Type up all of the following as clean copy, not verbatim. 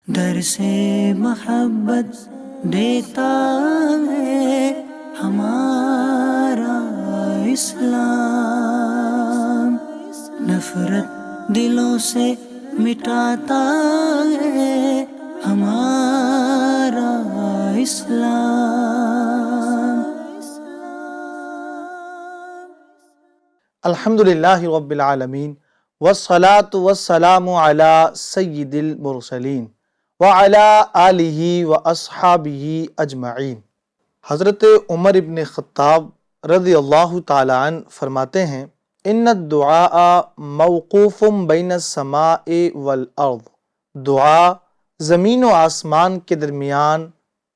در سے محبت دیتا ہے ہمارا اسلام، نفرت دلوں سے مٹاتا ہے ہمارا اسلام۔ الحمدللہ رب العالمین والصلاة والسلام علی سید المرسلین وعلی آلہ واصحابہ اجمعین۔ حضرت عمر ابن خطاب رضی اللہ تعالی عنہ فرماتے ہیں، ان الدعاء موقوف بین السماء والارض، دعا زمین و آسمان کے درمیان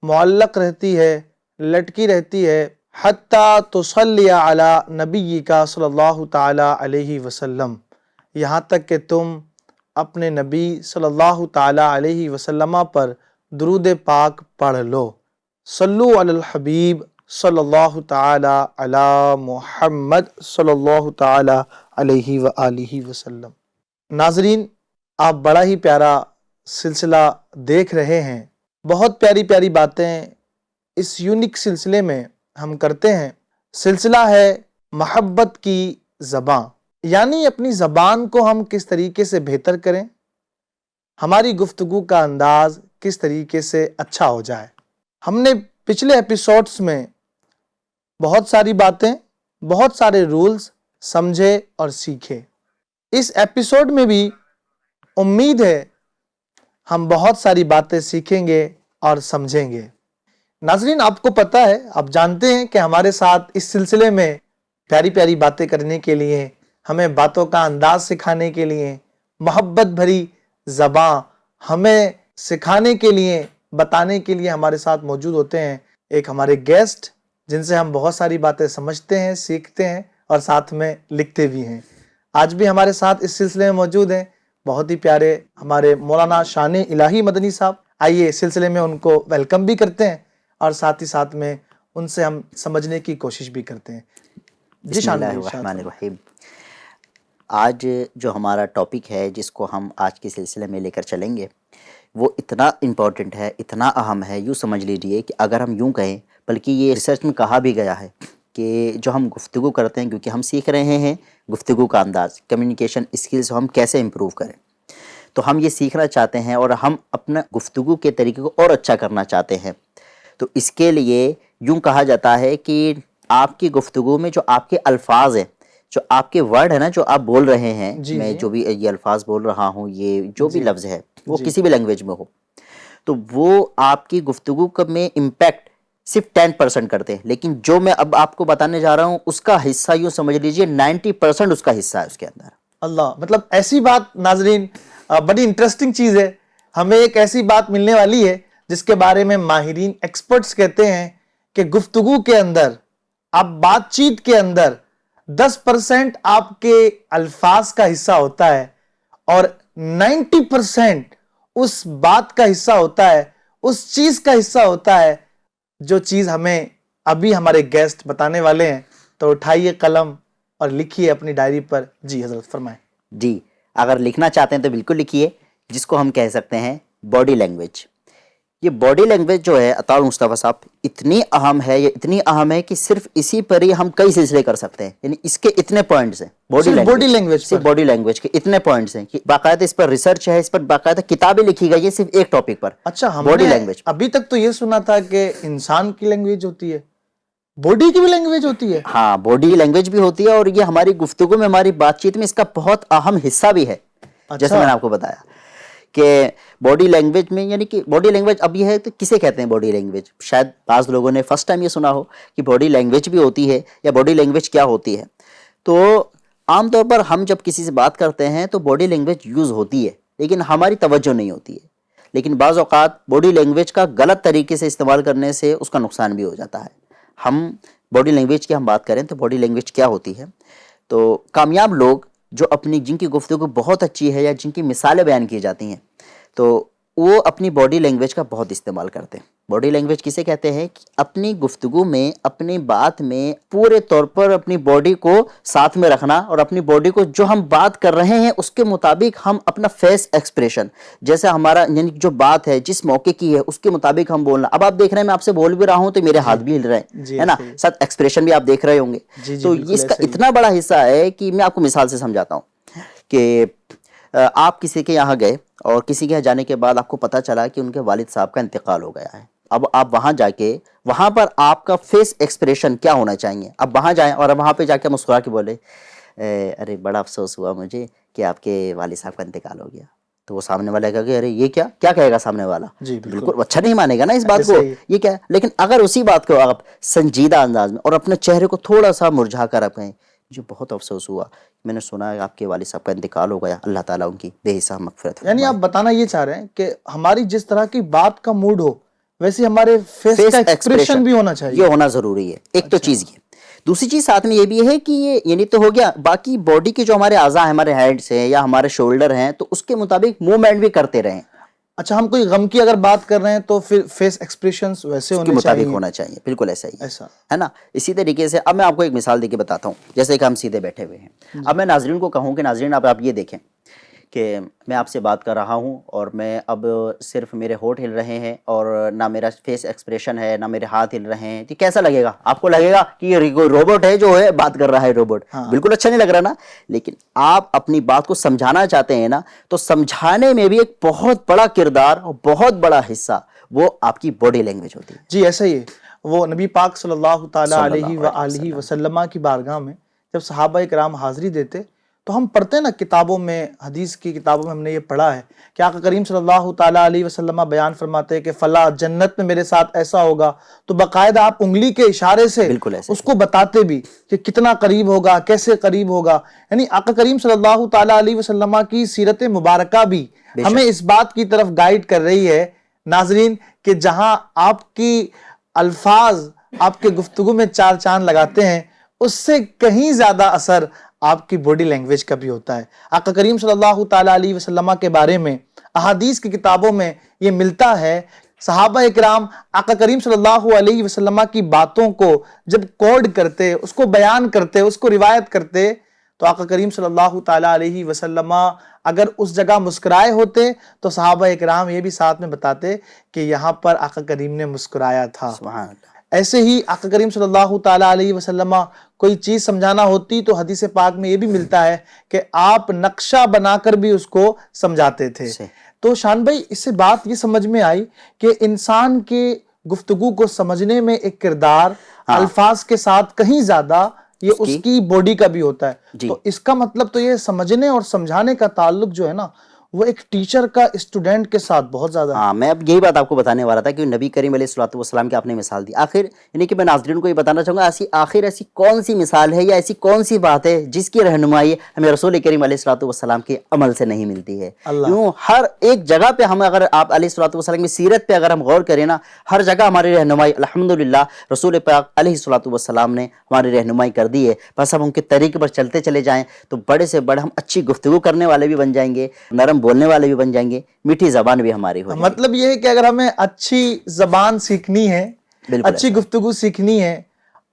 معلق رہتی ہے، لٹکی رہتی ہے، حتیٰ تصلی علی نبیک صلی اللہ تعالی علیہ وسلم، یہاں تک کہ تم اپنے نبی صلی اللہ تعالی علیہ وسلم پر درود پاک پڑھ لو۔ صلو علی الحبیب صلی اللہ تعالی علی محمد صلی اللہ تعالی علیہ وآلہ وسلم۔ ناظرین، آپ بڑا ہی پیارا سلسلہ دیکھ رہے ہیں، بہت پیاری پیاری باتیں اس یونیک سلسلے میں ہم کرتے ہیں۔ سلسلہ ہے محبت کی زبان، یعنی اپنی زبان کو ہم کس طریقے سے بہتر کریں، ہماری گفتگو کا انداز کس طریقے سے اچھا ہو جائے۔ ہم نے پچھلے ایپیسوڈز میں بہت ساری باتیں، بہت سارے رولز سمجھے اور سیکھے۔ اس ایپیسوڈ میں بھی امید ہے ہم بہت ساری باتیں سیکھیں گے اور سمجھیں گے۔ ناظرین، آپ کو پتہ ہے، آپ جانتے ہیں کہ ہمارے ساتھ اس سلسلے میں پیاری پیاری باتیں کرنے کے لیے، ہمیں باتوں کا انداز سکھانے کے لیے، محبت بھری زبان ہمیں سکھانے کے لیے، بتانے کے لیے ہمارے ساتھ موجود ہوتے ہیں ایک ہمارے گیسٹ، جن سے ہم بہت ساری باتیں سمجھتے ہیں، سیکھتے ہیں اور ساتھ میں لکھتے بھی ہیں۔ آج بھی ہمارے ساتھ اس سلسلے میں موجود ہیں بہت ہی پیارے ہمارے مولانا شان الہی مدنی صاحب۔ آئیے اس سلسلے میں ان کو ویلکم بھی کرتے ہیں اور ساتھ ہی ساتھ میں ان سے ہم سمجھنے کی کوشش بھی کرتے ہیں۔ بسم اللہ الرحمن الرحیم۔ آج جو ہمارا ٹاپک ہے جس کو ہم آج کے سلسلے میں لے کر چلیں گے، وہ اتنا امپورٹنٹ ہے، اتنا اہم ہے، یوں سمجھ لیجیے کہ اگر ہم یوں کہیں، بلکہ یہ ریسرچ میں کہا بھی گیا ہے کہ جو ہم گفتگو کرتے ہیں، کیونکہ ہم سیکھ رہے ہیں گفتگو کا انداز، کمیونیکیشن اسکلز ہم کیسے امپروو کریں، تو ہم یہ سیکھنا چاہتے ہیں اور ہم اپنا گفتگو کے طریقے کو اور اچھا کرنا چاہتے ہیں۔ تو اس کے لیے یوں کہا جاتا ہے کہ آپ کی گفتگو میں جو آپ کے الفاظ ہیں، جو آپ کے ورڈ ہے نا، جو آپ بول رہے ہیں، میں جو بھی یہ الفاظ بول رہا ہوں، یہ جو بھی لفظ ہے وہ کسی بھی لینگویج میں ہو، تو وہ آپ کی گفتگو میں امپیکٹ صرف 10% کرتے ہیں، لیکن جو میں اب آپ کو بتانے جا رہا ہوں اس کا حصہ یوں سمجھ لیجئے 90% اس کا حصہ ہے اس کے اندر۔ اللہ، مطلب ایسی بات ناظرین بڑی انٹرسٹنگ چیز ہے، ہمیں ایک ایسی بات ملنے والی ہے جس کے بارے میں ماہرین ایکسپرٹس کہتے ہیں کہ گفتگو کے اندر، آپ بات چیت کے اندر 10% آپ کے الفاظ کا حصہ ہوتا ہے اور 90% اس بات کا حصہ ہوتا ہے، اس چیز کا حصہ ہوتا ہے جو چیز ہمیں ابھی ہمارے گیسٹ بتانے والے ہیں۔ تو اٹھائیے قلم اور لکھیے اپنی ڈائری پر۔ جی حضرت فرمائیں۔ جی، اگر لکھنا چاہتے ہیں تو بالکل لکھیے، جس کو ہم کہہ سکتے ہیں باڈی لینگویج۔ یہ باڈی لینگویج جو ہے عطا مصطفیٰ صاحب اتنی اہم ہے، یہ اتنی اہم ہے کہ صرف اسی پر ہی ہم کئی سلسلے کر سکتے ہیں، یعنی اس کے اتنے پوائنٹس ہیں، باڈی لینگویج کے اتنے پوائنٹس ہیں کہ باقاعدہ اس پر ریسرچ ہے، اس پر باقاعدہ کتابیں لکھی گئی ہیں صرف ایک ٹاپک پر۔ اچھا، ہم باڈی نے لینگویج ابھی تک تو یہ سنا تھا کہ انسان کی لینگویج ہوتی ہے، باڈی کی بھی لینگویج ہوتی ہے؟ ہاں، باڈی لینگویج بھی ہوتی ہے اور یہ ہماری گفتگو میں، ہماری بات چیت میں اس کا بہت اہم حصہ بھی ہے۔ جیسے میں نے آپ کو بتایا کہ باڈی لینگویج میں، یعنی کہ باڈی لینگویج اب یہ ہے تو کسے کہتے ہیں باڈی لینگویج؟ شاید بعض لوگوں نے فرسٹ ٹائم یہ سنا ہو کہ باڈی لینگویج بھی ہوتی ہے یا باڈی لینگویج کیا ہوتی ہے۔ تو عام طور پر ہم جب کسی سے بات کرتے ہیں تو باڈی لینگویج یوز ہوتی ہے، لیکن ہماری توجہ نہیں ہوتی ہے، لیکن بعض اوقات باڈی لینگویج کا غلط طریقے سے استعمال کرنے سے اس کا نقصان بھی ہو جاتا ہے۔ ہم باڈی لینگویج کی ہم بات کریں تو باڈی لینگویج کیا ہوتی ہے؟ تو کامیاب لوگ جو جن کی گفتگو بہت اچھی ہے یا جن کی مثالیں بیان کی جاتی ہیں، تو وہ اپنی باڈی لینگویج کا بہت استعمال کرتے ہیں. باڈی لینگویج کسے کہتے ہیں؟ کہ اپنی گفتگو میں، اپنی بات میں پورے طور پر اپنی باڈی کو ساتھ میں رکھنا، اور اپنی باڈی کو جو ہم بات کر رہے ہیں اس کے مطابق ہم اپنا فیس ایکسپریشن، جیسے ہمارا یعنی جو بات ہے جس موقع کی ہے اس کے مطابق ہم بولنا. اب آپ دیکھ رہے ہیں میں آپ سے بول بھی رہا ہوں تو میرے ہاتھ بھی ہل رہے ہیں، ہے نا، ساتھ ایکسپریشن بھی آپ دیکھ رہے ہوں گے. تو اس کا اتنا بڑا حصہ ہے کہ میں آپ کو مثال سے سمجھاتا ہوں کہ آپ کسی کے یہاں گئے اور کسی کے یہاں جانے کے بعد آپ کو پتہ چلا کہ ان کے والد صاحب کا انتقال ہو گیا ہے. اب آپ وہاں جا کے، وہاں پر آپ کا فیس ایکسپریشن کیا ہونا چاہیے؟ اب وہاں جائیں اور اب وہاں پہ جا کے مسکرا کے بولے ارے بڑا افسوس ہوا مجھے کہ آپ کے والد صاحب کا انتقال ہو گیا. تو وہ سامنے والا کہے گا ارے یہ کیا کہے گا سامنے والا؟ بالکل اچھا نہیں مانے گا نا اس بات کو، یہ کیا ہے. لیکن اگر اسی بات کو آپ سنجیدہ انداز میں اور اپنے چہرے کو تھوڑا سا مرجھا کر آپ کہیں مجھے بہت افسوس ہوا، میں نے سنا ہے آپ کے والد صاحب کا انتقال ہو گیا، اللہ تعالیٰ ان کی بے حساب مغفرت فرمائے. یعنی آپ بتانا یہ چاہ رہے ہیں کہ ہماری جس طرح کی بات کا موڈ ہو ویسے ہمارے فیس کا ایکسپریشن بھی ہونا چاہیے. یہ ہونا ضروری ہے. ایک تو چیز یہ، دوسری چیز ساتھ میں یہ بھی ہے کہ یہ یعنی تو ہو گیا باقی باڈی کے جو ہمارے اعضاء ہیں، ہمارے ہینڈس ہیں یا ہمارے شولڈر ہیں، تو اس کے مطابق موومنٹ بھی کرتے رہیں. اچھا، ہم کوئی غم کی اگر بات کر رہے ہیں تو پھر فیس ایکسپریشنز ویسے ہونے کے مطابق چاہیے. ہونا چاہیے، بالکل ایسا ہی ایسا ہے نا. اسی طریقے سے اب میں آپ کو ایک مثال دے کے بتاتا ہوں. جیسے کہ ہم سیدھے بیٹھے ہوئے ہیں، اب میں ناظرین کو کہوں کہ ناظرین آپ یہ دیکھیں کہ میں آپ سے بات کر رہا ہوں اور میں اب صرف میرے ہونٹ ہل رہے ہیں اور نہ میرا فیس ایکسپریشن ہے، نہ میرے ہاتھ ہل رہے ہیں. تو کیسا لگے گا آپ کو؟ لگے گا کہ یہ کوئی روبوٹ ہے جو ہے بات کر رہا ہے، روبوٹ. بالکل اچھا نہیں لگ رہا نا. لیکن آپ اپنی بات کو سمجھانا چاہتے ہیں نا، تو سمجھانے میں بھی ایک بہت بڑا کردار اور بہت بڑا حصہ وہ آپ کی باڈی لینگویج ہوتی ہے. جی ایسا ہی ہے. وہ نبی پاک صلی اللہ تعالیٰ علیہ وآلہ وسلم کی بارگاہ میں جب صحابہ کرام حاضری دیتے تو ہم پڑھتے ہیں نا کتابوں میں، حدیث کی کتابوں میں ہم نے یہ پڑھا ہے کہ آقا کریم صلی اللہ تعالیٰ علیہ وسلم بیان فرماتے ہیں کہ فلاں جنت میں میرے ساتھ ایسا ہوگا، تو باقاعدہ آپ انگلی کے اشارے سے اس کو بتاتے بھی کہ کتنا قریب ہوگا، کیسے قریب ہوگا. یعنی آقا کریم صلی اللہ تعالیٰ علیہ وسلم کی سیرت مبارکہ بھی ہمیں اس بات کی طرف گائیڈ کر رہی ہے ناظرین کہ جہاں آپ کی الفاظ آپ کے گفتگو میں چار چاند لگاتے ہیں، اس سے کہیں زیادہ اثر آپ کی باڈی لینگویج کا بھی ہوتا ہے. آقا کریم صلی اللہ تعالیٰ علیہ وسلم کے بارے میں احادیث کی کتابوں میں یہ ملتا ہے. صحابہ اکرام آقا کریم صلی اللہ علیہ وسلم کی باتوں کو جب کوڈ کرتے، اس کو بیان کرتے، اس کو روایت کرتے، تو آقا کریم صلی اللہ تعالیٰ علیہ وسلم اگر اس جگہ مسکرائے ہوتے تو صحابہ اکرام یہ بھی ساتھ میں بتاتے کہ یہاں پر آقا کریم نے مسکرایا تھا. سبحان اللہ. ایسے ہی آقا کریم صلی اللہ تعالیٰ علیہ وسلم کوئی چیز سمجھانا ہوتی تو حدیث پاک میں یہ بھی ملتا ہے کہ آپ نقشہ بنا کر بھی اس کو سمجھاتے تھے. تو شان بھائی اس سے بات یہ سمجھ میں آئی کہ انسان کے گفتگو کو سمجھنے میں ایک کردار الفاظ کے ساتھ کہیں زیادہ یہ اس کی باڈی کا بھی ہوتا ہے. تو اس کا مطلب تو یہ سمجھنے اور سمجھانے کا تعلق جو ہے نا وہ ایک ٹیچر کا اسٹوڈنٹ کے ساتھ بہت زیادہ ہے. ہاں، میں اب یہی بات آپ کو بتانے والا تھا کہ نبی کریم علیہ الصلوۃ والسلام کی آپ نے مثال دی. آخر یعنی کہ میں ناظرین کو یہ بتانا چاہوں گا ایسی کون سی مثال ہے یا ایسی کون سی بات ہے جس کی رہنمائی ہمیں رسول کریم علیہ الصلوۃ والسلام کے عمل سے نہیں ملتی ہے. یوں ہر ایک جگہ پہ ہم اگر آپ علیہ الصلوۃ والسلام کی سیرت پہ اگر ہم غور کریں نا، ہر جگہ ہماری رہنمائی الحمدللہ رسول پاک علیہ الصلوۃ والسلام نے ہماری رہنمائی کر دی ہے. بس ہم ان کے طریقے پر چلتے چلے جائیں تو بڑے سے بڑے ہم اچھی گفتگو کرنے والے بھی بن جائیں گے، نرم بولنے والے بھی بن جائیں گے، میٹھی زبان بھی ہماری ہو. مطلب یہ ہے کہ اگر ہمیں اچھی زبان سیکھنی ہے، اچھی گفتگو سیکھنی ہے،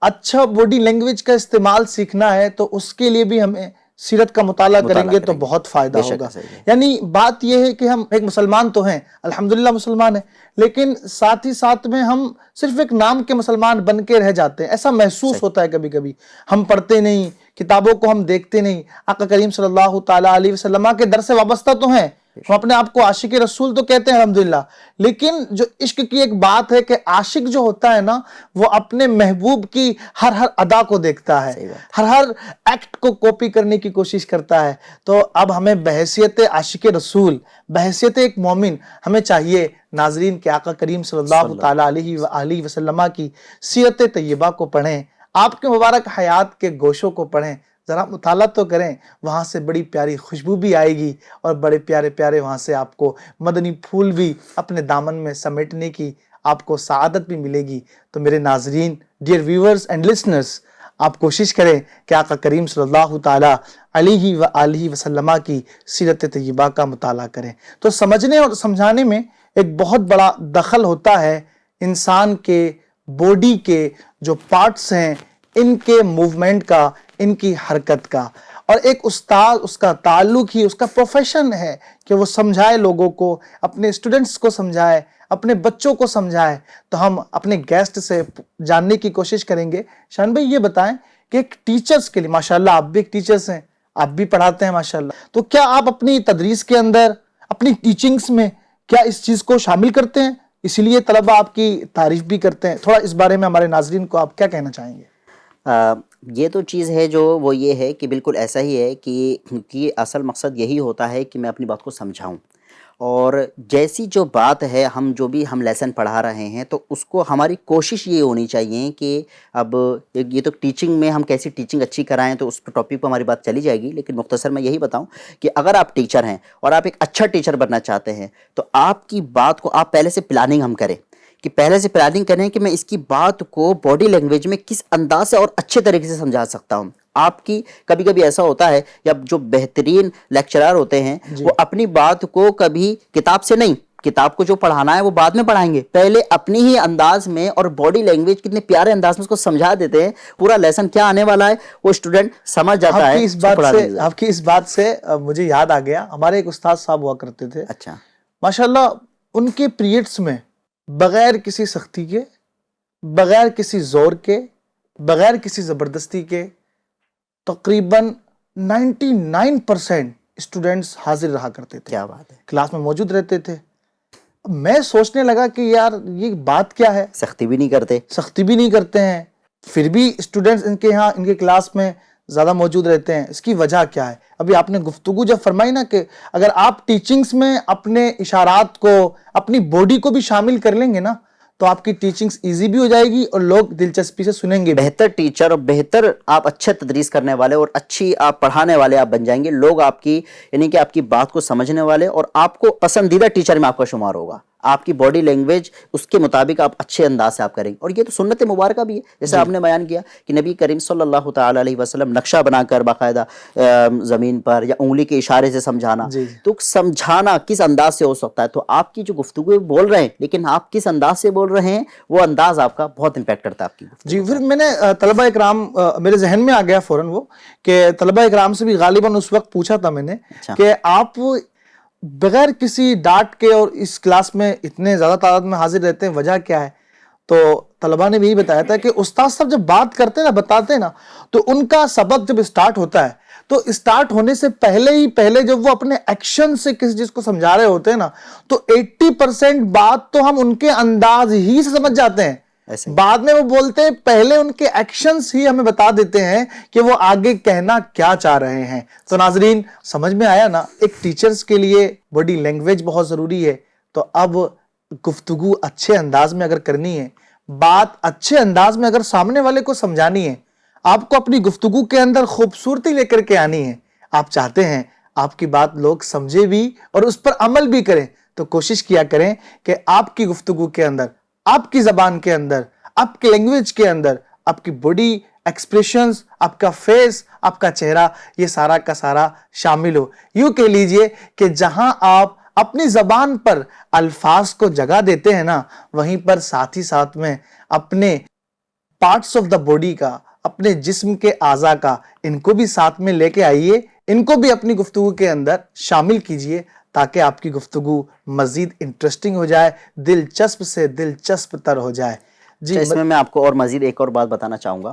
اچھا باڈی لینگویج کا استعمال سیکھنا ہے تو اس کے لیے بھی ہمیں سیرت کا مطالعہ کریں گے تو بہت فائدہ ہوگا. یعنی بات یہ ہے کہ ہم ایک مسلمان تو ہیں، الحمدللہ مسلمان ہیں، لیکن ساتھ ہی ساتھ میں ہم صرف ایک نام کے مسلمان بن کے رہ جاتے ہیں. ایسا محسوس ہوتا ہے کبھی کبھی، ہم پڑھتے نہیں، کتابوں کو ہم دیکھتے نہیں. آقا کریم صلی اللہ تعالیٰ علیہ وسلم کے در سے وابستہ تو ہیں، ہم اپنے آپ کو عاشق رسول تو کہتے ہیں الحمدللہ، لیکن جو عشق کی ایک بات ہے کہ عاشق جو ہوتا ہے نا وہ اپنے محبوب کی ہر ادا کو دیکھتا ہے، ہر ایکٹ کو کاپی کرنے کی کوشش کرتا ہے. تو اب ہمیں بحیثیت عاشق رسول، بحیثیت ایک مومن، ہمیں چاہیے ناظرین کہ آقا کریم صلی اللہ تعالیٰ علیہ وآلہ وسلم کی سیرت طیبہ کو پڑھیں، آپ کے مبارک حیات کے گوشوں کو پڑھیں، ذرا مطالعہ تو کریں. وہاں سے بڑی پیاری خوشبو بھی آئے گی اور بڑے پیارے پیارے وہاں سے آپ کو مدنی پھول بھی اپنے دامن میں سمیٹنے کی آپ کو سعادت بھی ملے گی. تو میرے ناظرین، ڈیئر ویورز اینڈ لسنرز، آپ کوشش کریں کہ آقا کریم صلی اللہ تعالیٰ علیہ وآلہ وسلم کی سیرت طیبہ کا مطالعہ کریں. تو سمجھنے اور سمجھانے میں ایک بہت بڑا دخل ہوتا ہے انسان کے باڈی کے جو پارٹس ہیں ان کے موومنٹ کا، ان کی حرکت کا. اور ایک استاد، اس کا تعلق ہی، اس کا پروفیشن ہے کہ وہ سمجھائے لوگوں کو، اپنے اسٹوڈنٹس کو سمجھائے، اپنے بچوں کو سمجھائے. تو ہم اپنے گیسٹ سے جاننے کی کوشش کریں گے. شان بھائی یہ بتائیں کہ ایک ٹیچرز کے لیے، ماشاءاللہ آپ بھی ایک ٹیچرز ہیں، آپ بھی پڑھاتے ہیں ماشاءاللہ، تو کیا آپ اپنی تدریس کے اندر، اپنی ٹیچنگز میں کیا اس چیز کو شامل کرتے ہیں؟ اسی لیے طلبہ آپ کی تعریف بھی کرتے ہیں. تھوڑا اس بارے میں ہمارے ناظرین کو آپ کیا کہنا چاہیں گے؟ یہ تو چیز ہے جو وہ یہ ہے کہ بالکل ایسا ہی ہے کہ اصل مقصد یہی ہوتا ہے کہ میں اپنی بات کو سمجھاؤں، اور جیسی جو بات ہے، جو بھی ہم لیسن پڑھا رہے ہیں تو اس کو ہماری کوشش یہ ہونی چاہیے کہ اب یہ تو ٹیچنگ میں ہم کیسی ٹیچنگ اچھی کرائیں تو اس ٹاپک پہ ہماری بات چلی جائے گی، لیکن مختصر میں یہی بتاؤں کہ اگر آپ ٹیچر ہیں اور آپ ایک اچھا ٹیچر بننا چاہتے ہیں تو آپ کی بات کو آپ پہلے سے پلاننگ ہم کریں، کہ پہلے سے پلاننگ کریں کہ میں اس کی بات کو باڈی لینگویج میں کس انداز سے اور اچھے طریقے سے سمجھا سکتا ہوں. آپ کی کبھی کبھی ایسا ہوتا ہے یا جو بہترین لیکچرار ہوتے ہیں وہ اپنی بات کو کبھی کتاب سے نہیں، کتاب کو جو پڑھانا ہے وہ بعد میں پڑھائیں گے، پہلے اپنی ہی انداز میں اور باڈی لینگویج کتنے پیارے انداز میں اس کو سمجھا دیتے ہیں، پورا لیسن کیا آنے والا ہے وہ اسٹوڈنٹ سمجھ جاتا ہے. آپ کی اس بات سے مجھے یاد آ گیا، ہمارے ایک استاد صاحب ہوا کرتے تھے، اچھا ماشاءاللہ ان کے پیریڈس میں بغیر کسی سختی کے، بغیر کسی زور کے، بغیر کسی زبردستی کے تقریباً 99% اسٹوڈنٹس حاضر رہا کرتے تھے. کیا بات ہے، کلاس میں موجود رہتے تھے. میں سوچنے لگا کہ یار یہ بات کیا ہے، سختی بھی نہیں کرتے، سختی بھی نہیں کرتے ہیں، پھر بھی اسٹوڈنٹس ان کے یہاں ان کے کلاس میں زیادہ موجود رہتے ہیں. اس کی وجہ کیا ہے؟ ابھی آپ نے گفتگو جب فرمائی نا کہ اگر آپ ٹیچنگز میں اپنے اشارات کو، اپنی باڈی کو بھی شامل کر لیں گے نا تو آپ کی ٹیچنگز ایزی بھی ہو جائے گی اور لوگ دلچسپی سے سنیں گے. بہتر ٹیچر اور بہتر آپ اچھا تدریس کرنے والے اور اچھی آپ پڑھانے والے آپ بن جائیں گے. لوگ آپ کی یعنی کہ آپ کی بات کو سمجھنے والے اور آپ کو پسندیدہ ٹیچر میں آپ کا شمار ہوگا. آپ کی باڈی لینگویج اس کے مطابق آپ اچھے انداز سے آپ کریں گے. اور یہ تو سنت مبارکہ بھی ہے، جیسے آپ نے بیان کیا کہ نبی کریم صلی اللہ تعالی علیہ وسلم نقشہ بنا کر باقاعدہ زمین پر یا انگلی کے اشارے سے سمجھانا. تو سمجھانا کس انداز سے ہو سکتا ہے؟ تو آپ کی جو گفتگو بول رہے ہیں لیکن آپ کس انداز سے بول رہے ہیں وہ انداز آپ کا بہت امپیکٹ کرتا ہے آپ کی گفتگو. جی، پھر میں نے طلبہ اکرام، میرے ذہن میں آ گیا فوراً وہ کہ طلبہ اکرام سے بھی غالباً اس وقت پوچھا تھا میں نے کہ آپ بغیر کسی ڈانٹ کے اور اس کلاس میں اتنے زیادہ تعداد میں حاضر رہتے ہیں، وجہ کیا ہے؟ تو طلبہ نے بھی یہی بتایا تھا کہ استاد صاحب جب بات کرتے ہیں نا، بتاتے ہیں نا، تو ان کا سبق جب اسٹارٹ ہوتا ہے تو اسٹارٹ ہونے سے پہلے جب وہ اپنے ایکشن سے کسی چیز کو سمجھا رہے ہوتے ہیں نا تو 80% بات تو ہم ان کے انداز ہی سے سمجھ جاتے ہیں. بعد میں وہ بولتے ہیں، پہلے ان کے ایکشنز ہی ہمیں بتا دیتے ہیں کہ وہ آگے کہنا کیا چاہ رہے ہیں. تو ناظرین سمجھ میں آیا نا، ایک ٹیچرز کے لیے باڈی لینگویج بہت ضروری ہے. تو اب گفتگو اچھے انداز میں اگر کرنی ہے، بات اچھے انداز میں اگر سامنے والے کو سمجھانی ہے، آپ کو اپنی گفتگو کے اندر خوبصورتی لے کر کے آنی ہے، آپ چاہتے ہیں آپ کی بات لوگ سمجھے بھی اور اس پر عمل بھی کریں، تو کوشش کیا کریں کہ آپ کی گفتگو کے اندر، آپ کی زبان کے اندر، آپ کی لینگویج کے اندر، آپ کی باڈی ایکسپریشنز، آپ کا فیس، آپ کا چہرہ، یہ سارا کا سارا شامل ہو. یوں کہہ لیجئے کہ جہاں آپ اپنی زبان پر الفاظ کو جگہ دیتے ہیں نا، وہیں پر ساتھ ہی ساتھ میں اپنے پارٹس آف دا باڈی کا، اپنے جسم کے اعضاء کا، ان کو بھی ساتھ میں لے کے آئیے، ان کو بھی اپنی گفتگو کے اندر شامل کیجئے تاکہ آپ کی گفتگو مزید انٹرسٹنگ ہو جائے، دلچسپ سے دلچسپ تر ہو جائے. جی، اس میں آپ کو اور مزید ایک اور بات بتانا چاہوں گا،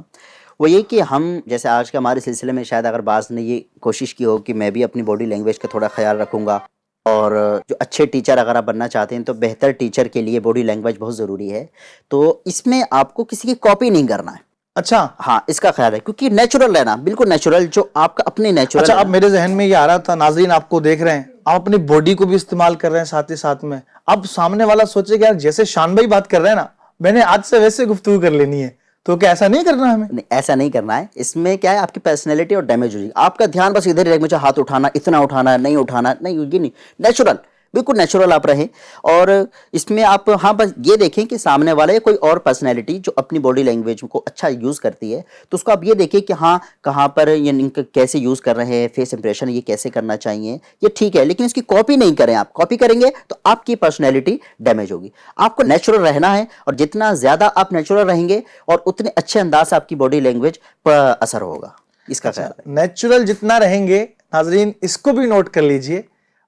وہ یہ کہ ہم جیسے آج کے ہمارے سلسلے میں شاید اگر بعض نے یہ کوشش کی ہو کہ میں بھی اپنی باڈی لینگویج کا تھوڑا خیال رکھوں گا، اور جو اچھے ٹیچر اگر آپ بننا چاہتے ہیں تو بہتر ٹیچر کے لیے باڈی لینگویج بہت ضروری ہے. تو اس میں آپ کو کسی کی کاپی نہیں کرنا ہے. اچھا، ہاں، اس کا خیال ہے کیونکہ نیچرل رہنا، بالکل نیچرل، جو آپ کا اپنے نیچرل. اچھا، اب میرے ذہن میں یہ آ رہا تھا، ناظرین آپ کو دیکھ رہے ہیں، آپ اپنی باڈی کو بھی استعمال کر رہے ہیں ساتھ ہی ساتھ میں. اب سامنے والا سوچے کہ یار جیسے شان بھائی بات کر رہے ہیں نا، میں نے آج سے ویسے گفتگو کر لینی ہے، تو کیا ایسا نہیں کرنا ہمیں؟ نہیں، ایسا نہیں کرنا ہے. اس میں کیا ہے، آپ کی پرسنالٹی اور ڈیمیج ہو جائے گی. آپ کا دھیان بس ادھر ہی رہے، مجھے ہاتھ اٹھانا، اتنا اٹھانا، نہیں اٹھانا، نہیں، یہ نہیں، نیچرل. بالکل نیچرل آپ رہیں. اور اس میں آپ ہاں بس یہ دیکھیں کہ سامنے والا یا کوئی اور پرسنالٹی جو اپنی باڈی لینگویج کو اچھا یوز کرتی ہے تو اس کو آپ یہ دیکھیں کہ ہاں کہاں پر یعنی کیسے یوز کر رہے ہیں, فیس امپریشن یہ کیسے کرنا چاہیے, یہ ٹھیک ہے, لیکن اس کی کاپی نہیں کریں. آپ کاپی کریں گے تو آپ کی پرسنالٹی ڈیمیج ہوگی. آپ کو نیچرل رہنا ہے, اور جتنا زیادہ آپ نیچرل رہیں گے اور اتنے اچھے انداز سے آپ کی باڈی لینگویج پر اثر ہوگا. اس کا خیال ہے. نیچرل جتنا رہیں گے ناظرین, اس کو بھی نوٹ کر لیجئے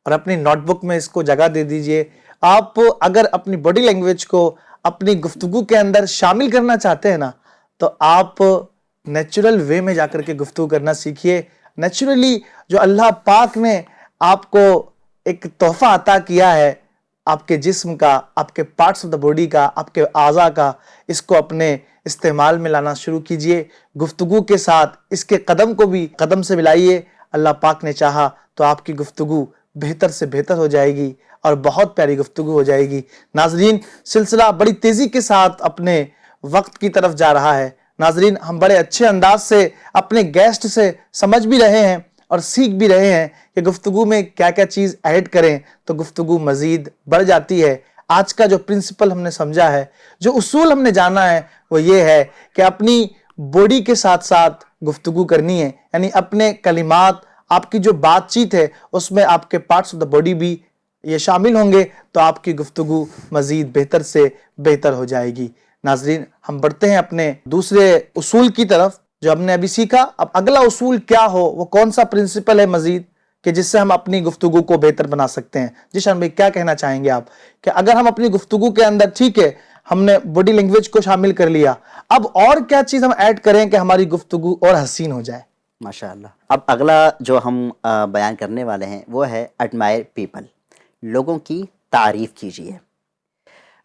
اور اپنی نوٹ بک میں اس کو جگہ دے دیجئے. آپ اگر اپنی باڈی لینگویج کو اپنی گفتگو کے اندر شامل کرنا چاہتے ہیں نا, تو آپ نیچرل وے میں جا کر کے گفتگو کرنا سیکھیے. نیچرلی جو اللہ پاک نے آپ کو ایک تحفہ عطا کیا ہے, آپ کے جسم کا, آپ کے پارٹس آف دا باڈی کا, آپ کے اعضاء کا, اس کو اپنے استعمال میں لانا شروع کیجئے. گفتگو کے ساتھ اس کے قدم کو بھی قدم سے ملائیے. اللہ پاک نے چاہا تو آپ کی گفتگو بہتر سے بہتر ہو جائے گی اور بہت پیاری گفتگو ہو جائے گی. ناظرین, سلسلہ بڑی تیزی کے ساتھ اپنے وقت کی طرف جا رہا ہے. ناظرین, ہم بڑے اچھے انداز سے اپنے گیسٹ سے سمجھ بھی رہے ہیں اور سیکھ بھی رہے ہیں کہ گفتگو میں کیا کیا چیز ایڈ کریں تو گفتگو مزید بڑھ جاتی ہے. آج کا جو پرنسپل ہم نے سمجھا ہے, جو اصول ہم نے جانا ہے, وہ یہ ہے کہ اپنی باڈی کے ساتھ ساتھ گفتگو کرنی ہے. یعنی اپنے کلمات, آپ کی جو بات چیت ہے اس میں آپ کے پارٹس آف دا باڈی بھی یہ شامل ہوں گے تو آپ کی گفتگو مزید بہتر سے بہتر ہو جائے گی. ناظرین, ہم بڑھتے ہیں اپنے دوسرے اصول کی طرف جو ہم نے ابھی سیکھا. اب اگلا اصول کیا ہو, وہ کون سا پرنسپل ہے مزید کہ جس سے ہم اپنی گفتگو کو بہتر بنا سکتے ہیں؟ جی شان بھائی, کیا کہنا چاہیں گے آپ کہ اگر ہم اپنی گفتگو کے اندر, ٹھیک ہے ہم نے باڈی لینگویج کو شامل کر لیا, اب اور کیا چیز ہم ایڈ کریں کہ ہماری گفتگو اور حسین ہو جائے؟ ماشاءاللہ. اب اگلا جو ہم بیان کرنے والے ہیں وہ ہے ایڈمائر پیپل. لوگوں کی تعریف کیجیے.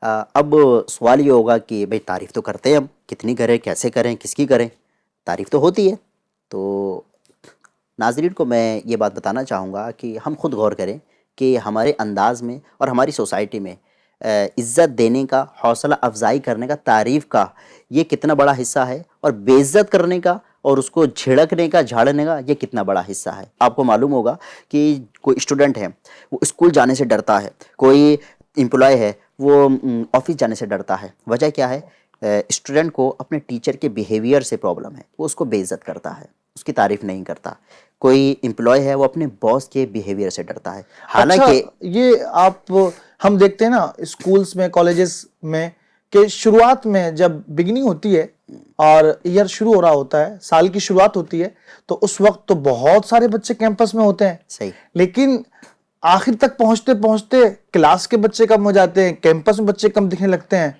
اب سوال یہ ہوگا کہ بھئی تعریف تو کرتے ہیں, ہم کتنی کریں, کیسے کریں, کس کی کریں؟ تعریف تو ہوتی ہے. تو ناظرین کو میں یہ بات بتانا چاہوں گا کہ ہم خود غور کریں کہ ہمارے انداز میں اور ہماری سوسائٹی میں عزت دینے کا, حوصلہ افزائی کرنے کا, تعریف کا یہ کتنا بڑا حصہ ہے, اور بے عزت کرنے کا اور اس کو جھڑکنے کا, جھاڑنے کا یہ کتنا بڑا حصہ ہے. آپ کو معلوم ہوگا کہ کوئی اسٹوڈنٹ ہے وہ اسکول جانے سے ڈرتا ہے, کوئی امپلائی ہے وہ آفس جانے سے ڈرتا ہے. وجہ کیا ہے؟ اسٹوڈنٹ کو اپنے ٹیچر کے بیہیویئر سے پرابلم ہے, وہ اس کو بے عزت کرتا ہے, اس کی تعریف نہیں کرتا. کوئی امپلائی ہے وہ اپنے باس کے بیہیویئر سے ڈرتا ہے. حالانکہ یہ آپ ہم دیکھتے ہیں نا اسکولز میں, کالجز میں, کہ شروعات میں جب بگننگ ہوتی ہے اور ایئر شروع ہو رہا ہوتا ہے, سال کی شروعات ہوتی ہے, تو اس وقت تو بہت سارے بچے کیمپس میں ہوتے ہیں. صحیح. لیکن آخر تک پہنچتے پہنچتے کلاس کے بچے کم ہو جاتے ہیں, کیمپس میں بچے کم دکھنے لگتے ہیں.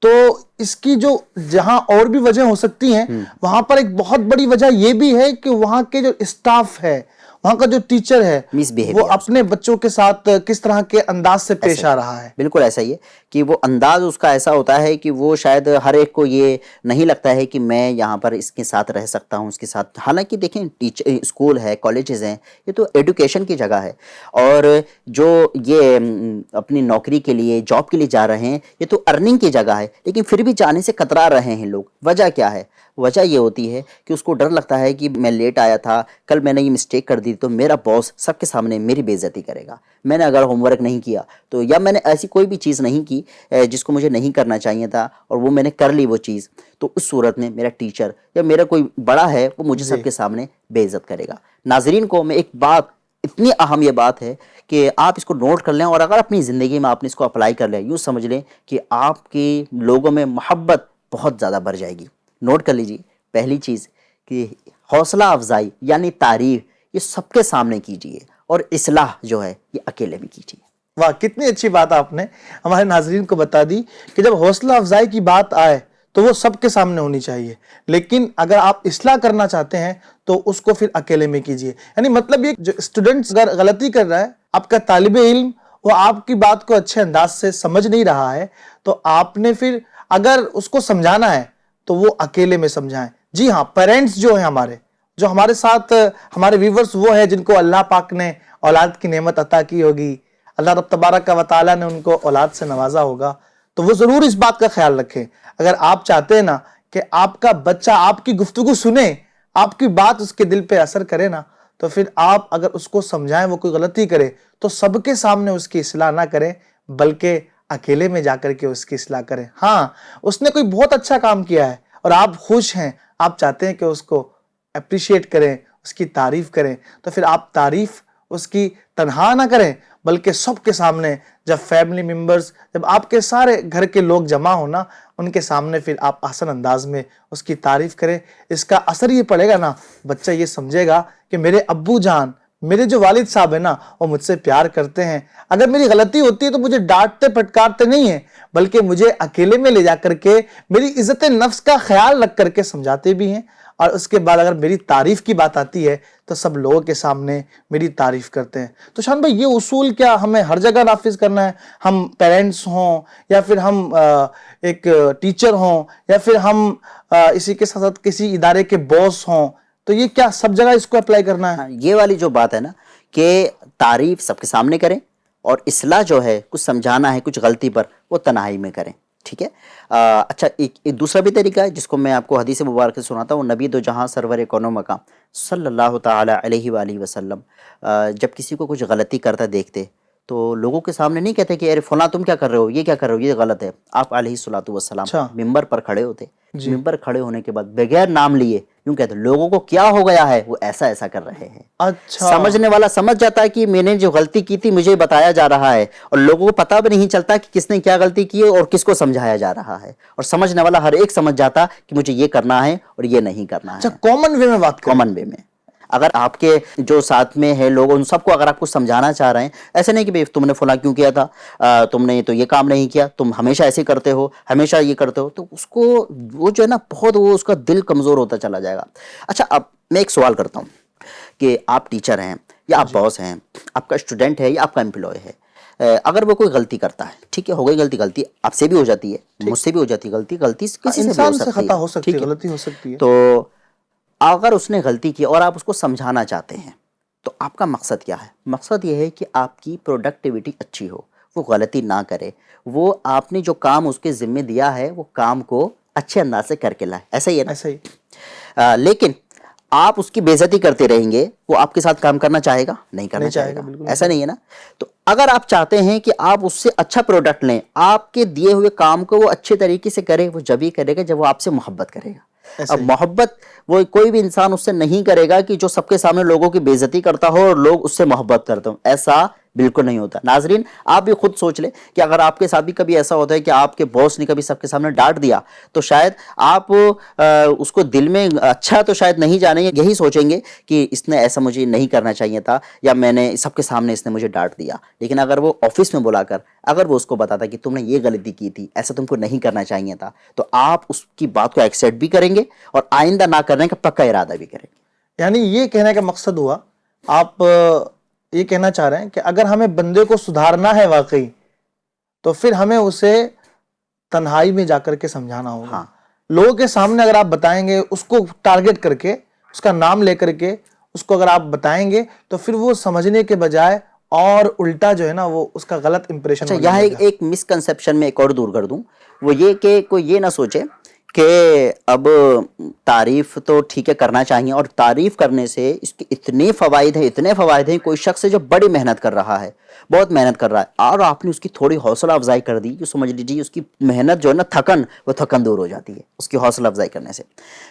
تو اس کی جو جہاں اور بھی وجہ ہو سکتی ہیں, وہاں پر ایک بہت بڑی وجہ یہ بھی ہے کہ وہاں کے جو اسٹاف ہے, وہاں کا جو ٹیچر ہے, وہ اپنے بچوں کے ساتھ کس طرح کے انداز سے پیش آ رہا ہے. بالکل ایسا ہی ہے کہ وہ انداز اس کا ایسا ہوتا ہے کہ وہ شاید ہر ایک کو یہ نہیں لگتا ہے کہ میں یہاں پر اس کے ساتھ رہ سکتا ہوں, اس کے ساتھ. حالانکہ دیکھیں اسکول ہے, کالجز ہیں, یہ تو ایڈوکیشن کی جگہ ہے, اور جو یہ اپنی نوکری کے لیے, جاب کے لیے جا رہے ہیں, یہ تو ارننگ کی جگہ ہے, لیکن پھر بھی جانے سے کترا رہے ہیں لوگ. وجہ کیا ہے؟ وجہ یہ ہوتی ہے کہ اس کو ڈر لگتا ہے کہ میں لیٹ آیا تھا, کل میں نے یہ مسٹیک کر دی تو میرا باس سب کے سامنے میری بے عزتی کرے گا. میں نے اگر ہوم ورک نہیں کیا تو, یا میں نے ایسی کوئی بھی چیز نہیں کی جس کو مجھے نہیں کرنا چاہیے تھا اور وہ میں نے کر لی وہ چیز, تو اس صورت میں میرا ٹیچر یا میرا کوئی بڑا ہے وہ مجھے سب کے سامنے بے عزت کرے گا. ناظرین کو میں ایک بات, اتنی اہم یہ بات ہے کہ آپ اس کو نوٹ کر لیں, اور اگر اپنی زندگی میں آپ نے اس کو اپلائی کر لیں, یوں سمجھ لیں کہ آپ کی لوگوں میں محبت بہت زیادہ بڑھ جائے گی. نوٹ کر لیجیے. پہلی چیز کہ حوصلہ افزائی یعنی تعریف یہ سب کے سامنے کیجیے, اور اصلاح جو ہے یہ اکیلے بھی کیجیے. واہ, کتنی اچھی بات آپ نے ہمارے ناظرین کو بتا دی کہ جب حوصلہ افزائی کی بات آئے تو وہ سب کے سامنے ہونی چاہیے, لیکن اگر آپ اصلاح کرنا چاہتے ہیں تو اس کو پھر اکیلے میں کیجیے. یعنی مطلب یہ جو اسٹوڈنٹس اگر غلطی کر رہا ہے, آپ کا طالب علم وہ آپ کی بات کو اچھے انداز سے سمجھ نہیں رہا ہے, تو آپ نے پھر اگر اس کو سمجھانا ہے تو وہ اکیلے میں سمجھائیں. جی ہاں, پیرنٹس جو ہیں ہمارے, جو ہمارے ساتھ ہمارے ویورز وہ ہیں جن کو اللہ پاک نے اولاد کی نعمت عطا کی ہوگی, اللہ رب تبارک و تعالیٰ نے ان کو اولاد سے نوازا ہوگا, تو وہ ضرور اس بات کا خیال رکھیں. اگر آپ چاہتے ہیں نا کہ آپ کا بچہ آپ کی گفتگو سنے, آپ کی بات اس کے دل پہ اثر کرے نا, تو پھر آپ اگر اس کو سمجھائیں، وہ کوئی غلطی کرے تو سب کے سامنے اس کی اصلاح نہ کریں، بلکہ اکیلے میں جا کر کے اس کی اصلاح کریں۔ ہاں اس نے کوئی بہت اچھا کام کیا ہے اور آپ خوش ہیں، آپ چاہتے ہیں کہ اس کو اپریشیٹ کریں، اس کی تعریف کریں، تو پھر آپ تعریف اس کی تنہا نہ کریں، بلکہ سب کے سامنے، جب فیملی ممبرز، جب آپ کے سارے گھر کے لوگ جمع ہونا، ان کے سامنے پھر آپ آسان انداز میں اس کی تعریف کریں۔ اس کا اثر یہ پڑے گا نا، بچہ یہ سمجھے گا کہ میرے ابو جان، میرے جو والد صاحب ہیں نا، وہ مجھ سے پیار کرتے ہیں۔ اگر میری غلطی ہوتی ہے تو مجھے ڈانٹتے پٹکارتے نہیں ہیں، بلکہ مجھے اکیلے میں لے جا کر کے میری عزت نفس کا خیال رکھ کر کے سمجھاتے بھی ہیں، اور اس کے بعد اگر میری تعریف کی بات آتی ہے تو سب لوگوں کے سامنے میری تعریف کرتے ہیں۔ تو شان بھائی، یہ اصول کیا ہمیں ہر جگہ نافذ کرنا ہے؟ ہم پیرنٹس ہوں، یا پھر ہم ایک ٹیچر ہوں، یا پھر ہم اسی کے ساتھ ساتھ کسی ادارے کے باس ہوں، تو یہ کیا سب جگہ اس کو اپلائی کرنا ہے؟ یہ والی جو بات ہے نا کہ تعریف سب کے سامنے کریں، اور اصلاح جو ہے، کچھ سمجھانا ہے کچھ غلطی پر، وہ تنہائی میں کریں، ٹھیک ہے؟ اچھا، ایک دوسرا بھی طریقہ ہے جس کو میں آپ کو حدیث مبارک سے سناتا ہوں۔ نبی دو جہاں سرور کون و مقام صلی اللہ تعالی علیہ وآلہ وسلم جب کسی کو کچھ غلطی کرتا دیکھتے تو لوگوں کے سامنے نہیں کہتے کہ ارے فلاں تم کیا کر رہے ہو، یہ کیا کر رہے ہو، یہ غلط ہے۔ آپ علیہ الصلوۃ والسلام اچھا ممبر پر کھڑے ہوتے، ممبر کھڑے ہونے کے بعد بغیر نام لیے یوں کہتے لوگوں کو کیا ہو گیا ہے، وہ ایسا ایسا کر رہے ہیں۔ اچھا، سمجھنے والا سمجھ جاتا ہے کہ میں نے جو غلطی کی تھی مجھے بتایا جا رہا ہے، اور لوگوں کو پتہ بھی نہیں چلتا کہ کس نے کیا غلطی کی ہے اور کس کو سمجھایا جا رہا ہے، اور سمجھنے والا ہر ایک سمجھ جاتا کہ مجھے یہ کرنا ہے اور یہ نہیں کرنا ہے۔ اچھا، کامن وے میں بات کریں۔ کامن وے میں اگر آپ کے جو ساتھ میں ہے لوگ، ان سب کو اگر آپ کو سمجھانا چاہ رہے ہیں، ایسے نہیں کہ بھئی تم نے فلاں کیوں کیا تھا، تم نے تو یہ کام نہیں کیا، تم ہمیشہ ایسے کرتے ہو، ہمیشہ یہ کرتے ہو، تو اس کو وہ جو ہے نا بہت وہ اس کا دل کمزور ہوتا چلا جائے گا۔ اچھا، اب میں ایک سوال کرتا ہوں کہ آپ ٹیچر ہیں یا آپ باس ہیں، آپ کا اسٹوڈنٹ ہے یا آپ کا امپلائی ہے، اگر وہ کوئی غلطی کرتا ہے، ٹھیک ہے، ہو گئی غلطی آپ سے بھی ہو جاتی ہے، مجھ سے بھی ہو جاتی ہے غلطی کسی سے بھی ہو انسان سے سکتی خطا ہو ہے، سکتی ہے، ٹھیک ہے؟ غلطی ہو سکتی ہے۔ تو اگر اس نے غلطی کی اور آپ اس کو سمجھانا چاہتے ہیں تو آپ کا مقصد کیا ہے؟ مقصد یہ ہے کہ آپ کی پروڈکٹیوٹی اچھی ہو، وہ غلطی نہ کرے، وہ آپ نے جو کام اس کے ذمہ دیا ہے وہ کام کو اچھے انداز سے کر کے لائے، ایسا ہی ہے نا؟ ایسا ہی۔ لیکن آپ اس کی بے عزتی کرتے رہیں گے، وہ آپ کے ساتھ کام کرنا چاہے گا؟ نہیں کرنا چاہے گا، بالکل ایسا نہیں ہے نا؟ تو اگر آپ چاہتے ہیں کہ آپ اس سے اچھا پروڈکٹ لیں، آپ کے دیے ہوئے کام کو وہ اچھے طریقے سے کرے، وہ جب ہی کرے گا جب وہ آپ سے محبت کرے گا۔ اب محبت وہ کوئی بھی انسان اس سے نہیں کرے گا کہ جو سب کے سامنے لوگوں کی بے عزتی کرتا ہو اور لوگ اس سے محبت کرتے ہوں، ایسا بالکل نہیں ہوتا۔ ناظرین، آپ بھی خود سوچ لیں کہ اگر آپ کے ساتھ بھی کبھی ایسا ہوتا ہے کہ آپ کے باس نے کبھی سب کے سامنے ڈانٹ دیا، تو شاید آپ اس کو دل میں اچھا تو شاید نہیں جانیں گے، یہی سوچیں گے کہ اس نے ایسا مجھے نہیں کرنا چاہیے تھا، یا میں نے سب کے سامنے اس نے مجھے ڈانٹ دیا۔ لیکن اگر وہ آفس میں بلا کر اگر وہ اس کو بتاتا کہ تم نے یہ غلطی کی تھی، ایسا تم کو نہیں کرنا چاہیے تھا، تو آپ اس کی بات کو ایکسیپٹ بھی کریں گے اور آئندہ نہ کرنے کا پکا ارادہ بھی کریں گے۔ یعنی یہ کہنے کا مقصد ہوا، آپ یہ کہنا چاہ رہے ہیں کہ اگر ہمیں بندے کو سدھارنا ہے واقعی، تو پھر ہمیں اسے تنہائی میں جا کر کے سمجھانا ہوگا۔ ہاں، لوگوں کے سامنے اگر آپ بتائیں گے، اس کو ٹارگٹ کر کے، اس کا نام لے کر کے اس کو اگر آپ بتائیں گے، تو پھر وہ سمجھنے کے بجائے اور الٹا جو ہے نا وہ اس کا غلط امپریشن اچھا، ہو یہاں جائے گا۔ ایک مسکنسیپشن میں ایک اور دور کر دوں، وہ یہ کہ کوئی یہ نہ سوچے کہ اب تعریف تو ٹھیک ہے کرنا چاہیے، اور تعریف کرنے سے اس کے اتنے فوائد ہیں، کوئی شخص ہے جو بڑی محنت کر رہا ہے، بہت محنت کر رہا ہے، اور آپ نے اس کی تھوڑی حوصلہ افزائی کر دی، جو سمجھ لیجیے اس کی محنت جو ہے نا تھکن دور ہو جاتی ہے اس کی حوصلہ افزائی کرنے سے۔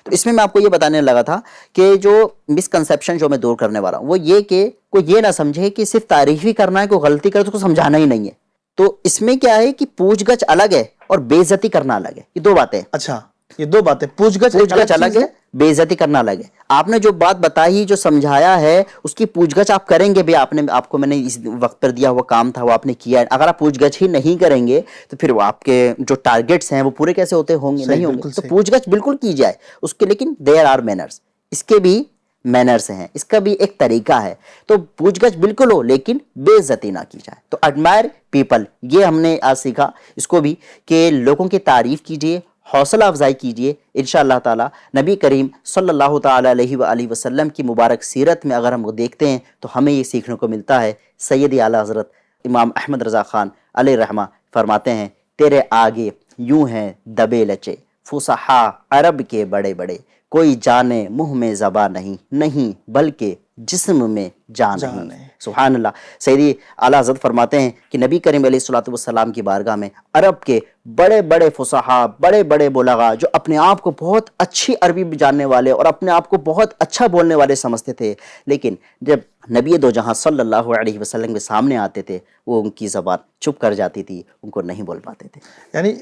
تو اس میں آپ کو یہ بتانے لگا تھا کہ جو مسکنسیپشن جو میں دور کرنے والا ہوں وہ یہ کہ کوئی یہ نہ سمجھے کہ صرف تعریف ہی کرنا ہے، کوئی غلطی کرے تو اس کو سمجھانا ہی نہیں ہے۔ تو اس میں کیا ہے کہ پوچھ گچھ الگ ہے اور بے عزتی کرنا الگ ہے، یہ دو باتیں۔ اچھا، یہ دو باتیں، پوچھ گچھ الگ ہے، بے عزتی کرنا الگ ہے۔ آپ نے جو بات بتائی، جو سمجھایا ہے، اس کی پوچھ گچھ آپ کریں گے بھی، آپ کو میں نے اس وقت پر دیا ہوا کام تھا وہ آپ نے کیا ہے، اگر آپ پوچھ گچھ ہی نہیں کریں گے تو پھر وہ آپ کے جو ٹارگٹس ہیں وہ پورے کیسے ہوتے ہوں گے؟ نہیں ہوں گے۔ تو پوچھ گچھ بالکل کی جائے اس کے، لیکن دیر آر مینرز، اس کے بھی مینرز ہیں، اس کا بھی ایک طریقہ ہے۔ تو پوچھ گچھ بالکل ہو لیکن بے عزتی نہ کی جائے۔ تو ایڈمائر پیپل، یہ ہم نے آج سیکھا اس کو بھی، کہ لوگوں کی تعریف کیجئے، حوصلہ افزائی کیجئے۔ انشاءاللہ تعالی نبی کریم صلی اللہ تعالی علیہ وآلہ وسلم کی مبارک سیرت میں اگر ہم دیکھتے ہیں تو ہمیں یہ سیکھنے کو ملتا ہے۔ سیدی اعلیٰ حضرت امام احمد رضا خان علیہ رحمہ فرماتے ہیں، تیرے آگے یوں ہیں دبے لچے، فصحا عرب کے بڑے بڑے، کوئی جانے منہ میں زباں نہیں بلکہ جسم میں جان جان نہیں۔ نہیں۔ سبحان اللہ۔ سیدی اعلیٰ حضرت فرماتے ہیں کہ نبی کریم علیہ الصلوۃ والسلام کی بارگاہ میں عرب کے بڑے بڑے فصحاء، بڑے بڑے بلغاء جو اپنے آپ کو بہت اچھی عربی جاننے والے اور اپنے آپ کو بہت اچھا بولنے والے سمجھتے تھے، لیکن جب نبی دو جہاں صلی اللہ علیہ وسلم کے سامنے آتے تھے وہ ان کی زبان چپ کر جاتی تھی، ان کو نہیں بول پاتے تھے۔ یعنی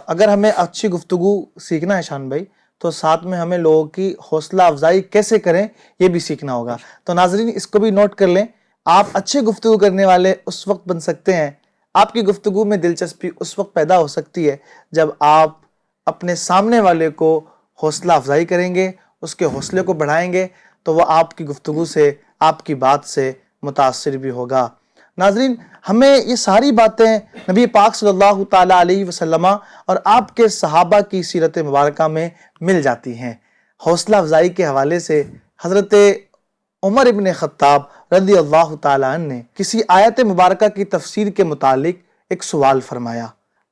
اگر ہمیں اچھی گفتگو سیکھنا ہے شان بھائی، تو ساتھ میں ہمیں لوگوں کی حوصلہ افزائی کیسے کریں یہ بھی سیکھنا ہوگا۔ تو ناظرین اس کو بھی نوٹ کر لیں، آپ اچھے گفتگو کرنے والے اس وقت بن سکتے ہیں، آپ کی گفتگو میں دلچسپی اس وقت پیدا ہو سکتی ہے جب آپ اپنے سامنے والے کو حوصلہ افزائی کریں گے، اس کے حوصلے کو بڑھائیں گے، تو وہ آپ کی گفتگو سے، آپ کی بات سے متاثر بھی ہوگا۔ ناظرین ہمیں یہ ساری باتیں نبی پاک صلی اللہ تعالیٰ علیہ وسلم اور آپ کے صحابہ کی سیرت مبارکہ میں مل جاتی ہیں۔ حوصلہ افزائی کے حوالے سے حضرت عمر ابن خطاب رضی اللہ تعالیٰ عنہ نے کسی آیت مبارکہ کی تفسیر کے متعلق ایک سوال فرمایا۔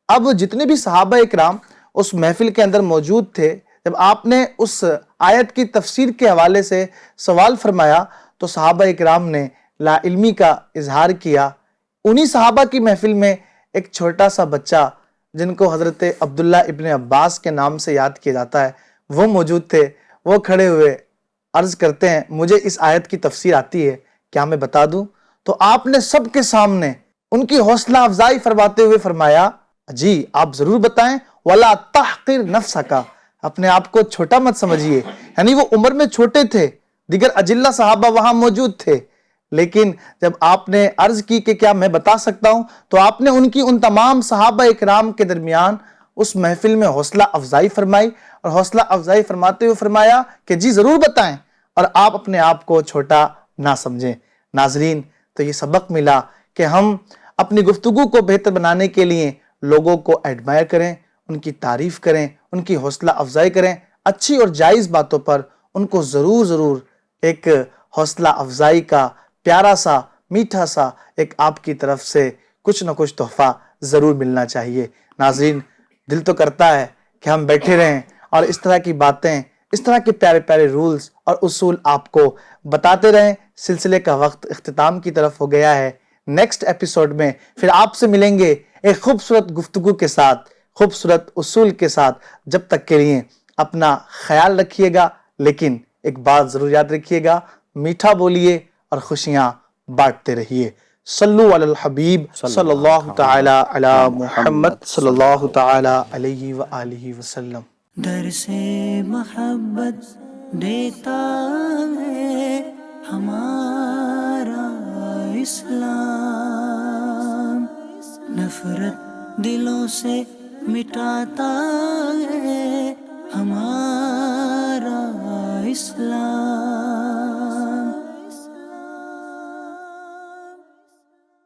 اب جتنے بھی صحابہ اکرام اس محفل کے اندر موجود تھے، جب آپ نے اس آیت کی تفسیر کے حوالے سے سوال فرمایا تو صحابہ اکرام نے لا علمی کا اظہار کیا۔ انہی صحابہ کی محفل میں ایک چھوٹا سا بچہ جن کو حضرت عبداللہ ابن عباس کے نام سے یاد کیا جاتا ہے وہ موجود تھے۔ وہ کھڑے ہوئے عرض کرتے ہیں مجھے اس آیت کی تفسیر آتی ہے، کیا میں بتا دوں؟ تو آپ نے سب کے سامنے ان کی حوصلہ افزائی فرماتے ہوئے فرمایا جی آپ ضرور بتائیں، وَلَا تَحْقِرْ نَفْسَكَ، اپنے آپ کو چھوٹا مت سمجھیے۔ یعنی وہ عمر میں چھوٹے تھے، دیگر اجلہ صحابہ وہاں موجود تھے، لیکن جب آپ نے عرض کی کہ کیا میں بتا سکتا ہوں، تو آپ نے ان تمام صحابہ اکرام کے درمیان اس محفل میں حوصلہ افزائی فرمائی، اور حوصلہ افزائی فرماتے ہوئے فرمایا کہ جی ضرور بتائیں، اور آپ اپنے آپ کو چھوٹا نہ سمجھیں۔ ناظرین تو یہ سبق ملا کہ ہم اپنی گفتگو کو بہتر بنانے کے لیے لوگوں کو ایڈمائر کریں، ان کی تعریف کریں، ان کی حوصلہ افزائی کریں، اچھی اور جائز باتوں پر ان کو ضرور ایک حوصلہ افزائی کا پیارا سا میٹھا سا ایک آپ کی طرف سے کچھ نہ کچھ تحفہ ضرور ملنا چاہیے۔ ناظرین دل تو کرتا ہے کہ ہم بیٹھے رہیں اور اس طرح کی باتیں، اس طرح کے پیارے پیارے رولز اور اصول آپ کو بتاتے رہیں۔ سلسلے کا وقت اختتام کی طرف ہو گیا ہے۔ نیکسٹ ایپیسوڈ میں پھر آپ سے ملیں گے ایک خوبصورت گفتگو کے ساتھ، خوبصورت اصول کے ساتھ۔ جب تک کے لیے اپنا خیال رکھیے گا، لیکن ایک بات ضرور یاد رکھیے گا، میٹھا بولیے اور خوشیاں بانٹتے رہیے۔ صلو علی الحبیب صلی اللہ تعالی علی محمد صلی اللہ تعالی علیہ وآلہ وسلم۔ درس محبت دیتا ہے ہمارا اسلام، نفرت دلوں سے مٹاتا ہے ہمارا اسلام۔